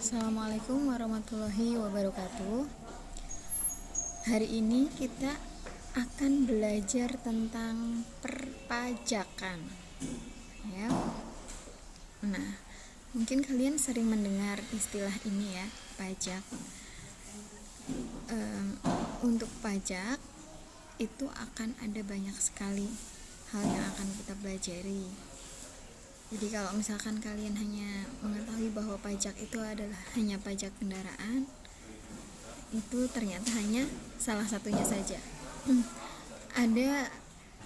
Assalamualaikum warahmatullahi wabarakatuh. Hari ini kita akan belajar tentang perpajakan, ya. Nah, mungkin kalian sering mendengar istilah ini ya, pajak. Untuk pajak itu akan ada banyak sekali hal yang akan kita pelajari. Jadi kalau misalkan kalian hanya mengetahui bahwa pajak itu adalah hanya pajak kendaraan, itu ternyata hanya salah satunya saja. Ada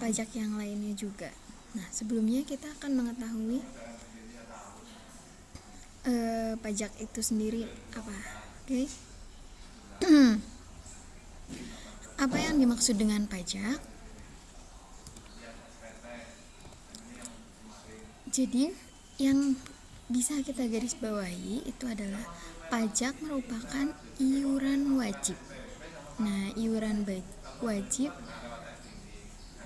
pajak yang lainnya juga. Nah, sebelumnya kita akan mengetahui pajak itu sendiri apa. Oke? Apa yang dimaksud dengan pajak? Jadi yang bisa kita garis bawahi itu adalah pajak merupakan iuran wajib. Nah, iuran wajib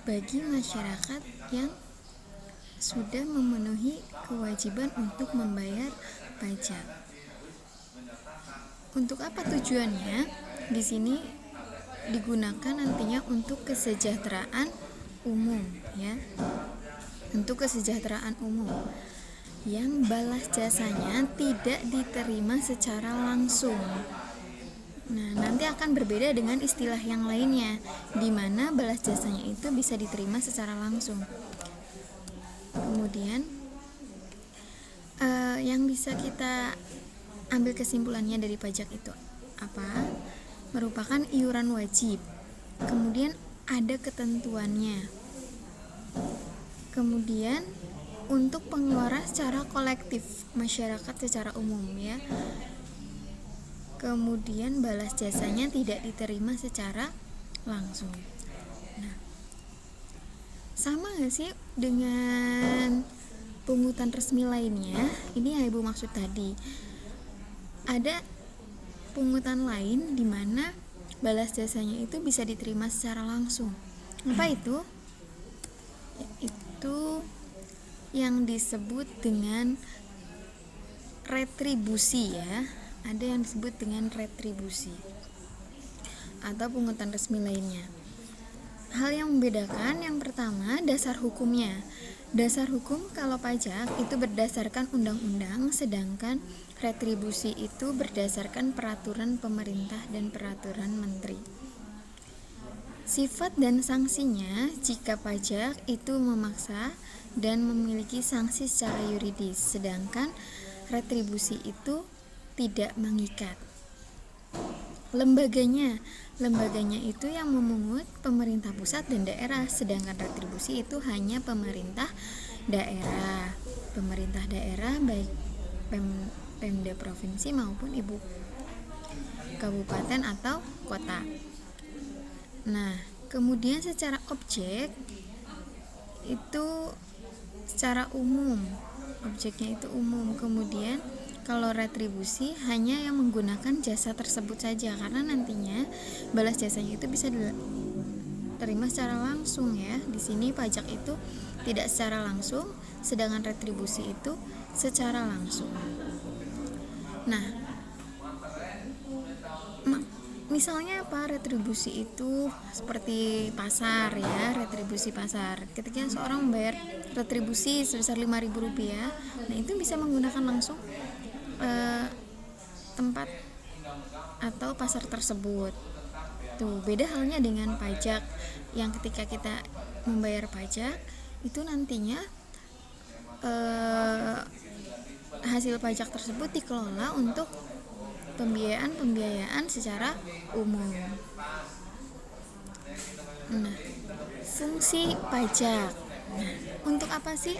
bagi masyarakat yang sudah memenuhi kewajiban untuk membayar pajak. Untuk apa tujuannya? Di sini digunakan nantinya untuk kesejahteraan umum, ya. Untuk kesejahteraan umum yang balas jasanya tidak diterima secara langsung. Nah, nanti akan berbeda dengan istilah yang lainnya, di mana balas jasanya itu bisa diterima secara langsung. Kemudian yang bisa kita ambil kesimpulannya dari pajak itu apa? Merupakan iuran wajib. Kemudian ada ketentuannya. Kemudian untuk pengeluaran secara kolektif masyarakat secara umum, ya. Kemudian balas jasanya tidak diterima secara langsung. Nah, sama nggak sih dengan pungutan resmi lainnya? Ini yang Ibu maksud tadi. Ada pungutan lain di mana balas jasanya itu bisa diterima secara langsung. Apa itu? Itu yang disebut dengan retribusi, ya. Ada yang disebut dengan retribusi atau pungutan resmi lainnya. Hal yang membedakan yang pertama dasar hukumnya. Dasar hukum kalau pajak itu berdasarkan undang-undang, sedangkan retribusi itu berdasarkan peraturan pemerintah dan peraturan menteri. Sifat dan sanksinya jika pajak itu memaksa dan memiliki sanksi secara yuridis, sedangkan retribusi itu tidak mengikat. Lembaga itu yang memungut pemerintah pusat dan daerah, sedangkan retribusi itu hanya pemerintah daerah. Pemerintah daerah baik Pemda provinsi maupun ibu kabupaten atau kota. Nah, kemudian secara objek itu secara umum, objeknya itu umum. Kemudian kalau retribusi hanya yang menggunakan jasa tersebut saja, karena nantinya balas jasanya itu bisa diterima secara langsung, ya. Di sini pajak itu tidak secara langsung, sedangkan retribusi itu secara langsung. Nah, misalnya apa? Retribusi itu seperti pasar, ya. Retribusi pasar, ketika seorang membayar retribusi sebesar Rp5.000, nah itu bisa menggunakan langsung tempat atau pasar tersebut. Tuh, beda halnya dengan pajak yang ketika kita membayar pajak itu nantinya hasil pajak tersebut dikelola untuk pembiayaan secara umum. Nah, fungsi pajak. Nah, untuk apa sih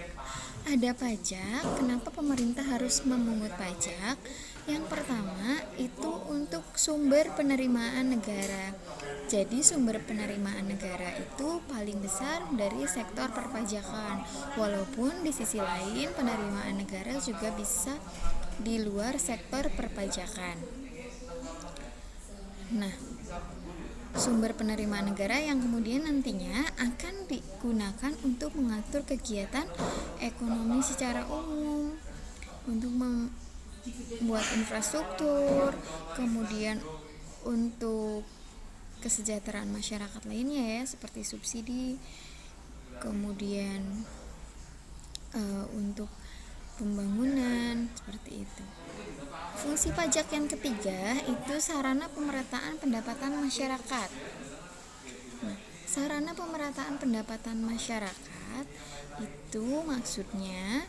ada pajak? Kenapa pemerintah harus memungut pajak? Yang pertama itu untuk sumber penerimaan negara. Jadi sumber penerimaan negara itu paling besar dari sektor perpajakan. Walaupun di sisi lain penerimaan negara juga bisa di luar sektor perpajakan. Nah, sumber penerimaan negara yang kemudian nantinya akan digunakan untuk mengatur kegiatan ekonomi secara umum, untuk buat infrastruktur, kemudian untuk kesejahteraan masyarakat lainnya ya, seperti subsidi, kemudian untuk pembangunan, seperti itu. Fungsi pajak yang ketiga itu sarana pemerataan pendapatan masyarakat. Nah, sarana pemerataan pendapatan masyarakat itu maksudnya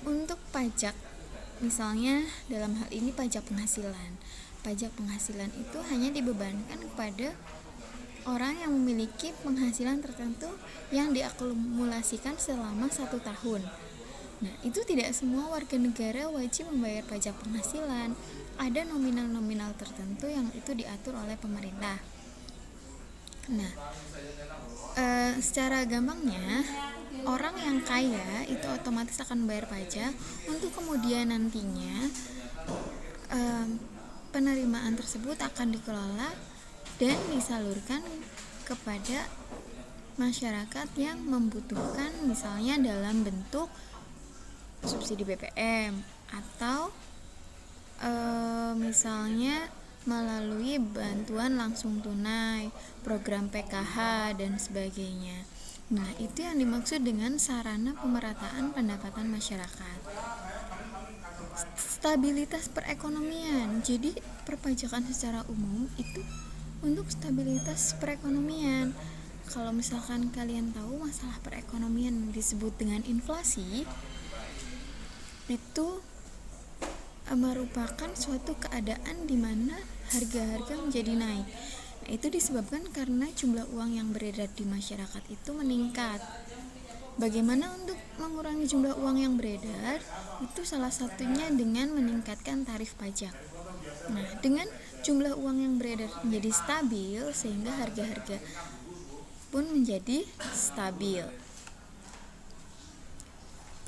untuk pajak, misalnya dalam hal ini pajak penghasilan. Pajak penghasilan itu hanya dibebankan kepada orang yang memiliki penghasilan tertentu yang diakumulasikan selama 1 tahun. Nah, itu tidak semua warga negara wajib membayar pajak penghasilan. Ada nominal-nominal tertentu yang itu diatur oleh pemerintah. Nah, secara gampangnya, orang yang kaya itu otomatis akan bayar pajak, untuk kemudian nantinya penerimaan tersebut akan dikelola dan disalurkan kepada masyarakat yang membutuhkan, misalnya dalam bentuk subsidi BBM atau misalnya melalui bantuan langsung tunai, program PKH dan sebagainya. Nah, itu yang dimaksud dengan sarana pemerataan pendapatan masyarakat. Stabilitas perekonomian. Jadi perpajakan secara umum itu untuk stabilitas perekonomian. Kalau misalkan kalian tahu masalah perekonomian disebut dengan inflasi, itu merupakan suatu keadaan di mana harga-harga menjadi naik. Nah, itu disebabkan karena jumlah uang yang beredar di masyarakat itu meningkat. Bagaimana untuk mengurangi jumlah uang yang beredar? Itu salah satunya dengan meningkatkan tarif pajak. Nah, dengan jumlah uang yang beredar menjadi stabil, sehingga harga-harga pun menjadi stabil.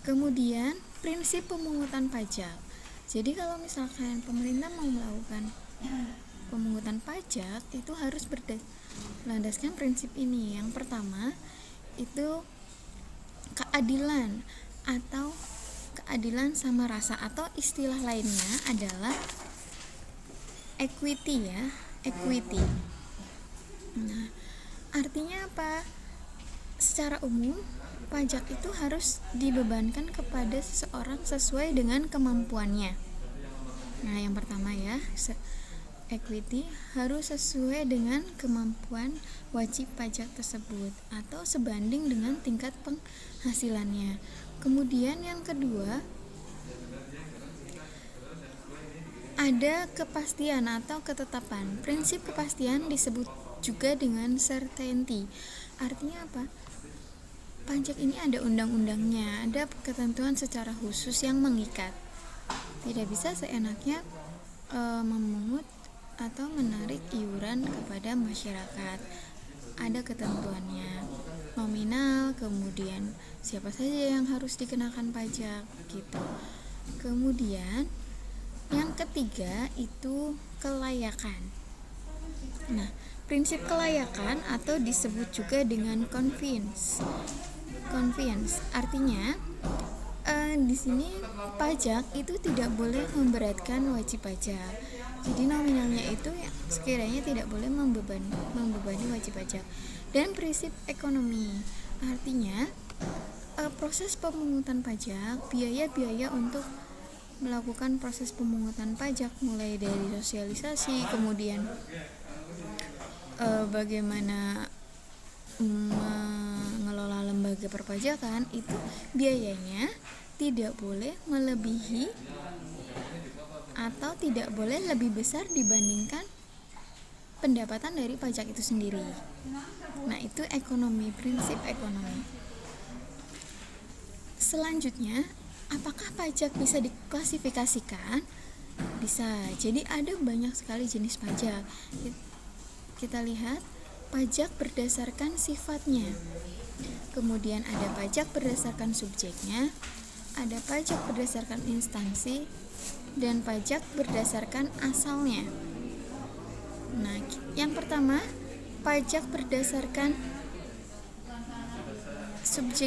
Kemudian, prinsip pemungutan pajak. Jadi kalau misalkan pemerintah mau melakukan pemungutan pajak, itu harus berlandaskan prinsip ini. Yang pertama, itu keadilan atau keadilan sama rasa, atau istilah lainnya adalah equity ya, equity. Nah, artinya apa? Secara umum, pajak itu harus dibebankan kepada seseorang sesuai dengan kemampuannya. Nah, yang pertama ya, equity harus sesuai dengan kemampuan wajib pajak tersebut atau sebanding dengan tingkat penghasilannya. Kemudian yang kedua, ada kepastian atau ketetapan. Prinsip kepastian disebut juga dengan certainty. Artinya apa? Pajak ini ada undang-undangnya, ada ketentuan secara khusus yang mengikat. Tidak bisa seenaknya memungut atau menarik iuran kepada masyarakat. Ada ketentuannya, nominal, kemudian siapa saja yang harus dikenakan pajak gitu. Kemudian yang ketiga itu kelayakan. Nah, prinsip kelayakan atau disebut juga dengan convenience artinya di sini pajak itu tidak boleh memberatkan wajib pajak. Jadi nominalnya itu sekiranya tidak boleh membebani wajib pajak. Dan prinsip ekonomi artinya proses pemungutan pajak, biaya-biaya untuk melakukan proses pemungutan pajak mulai dari sosialisasi, kemudian bagaimana mengelola lembaga perpajakan, itu biayanya tidak boleh melebihi atau tidak boleh lebih besar dibandingkan pendapatan dari pajak itu sendiri. Nah, itu ekonomi, prinsip ekonomi. Selanjutnya, apakah pajak bisa diklasifikasikan? Bisa. Jadi ada banyak sekali jenis pajak. Kita lihat pajak berdasarkan sifatnya. Kemudian ada pajak berdasarkan subjeknya, ada pajak berdasarkan instansi, dan pajak berdasarkan asalnya. Nah, yang pertama, pajak berdasarkan subjek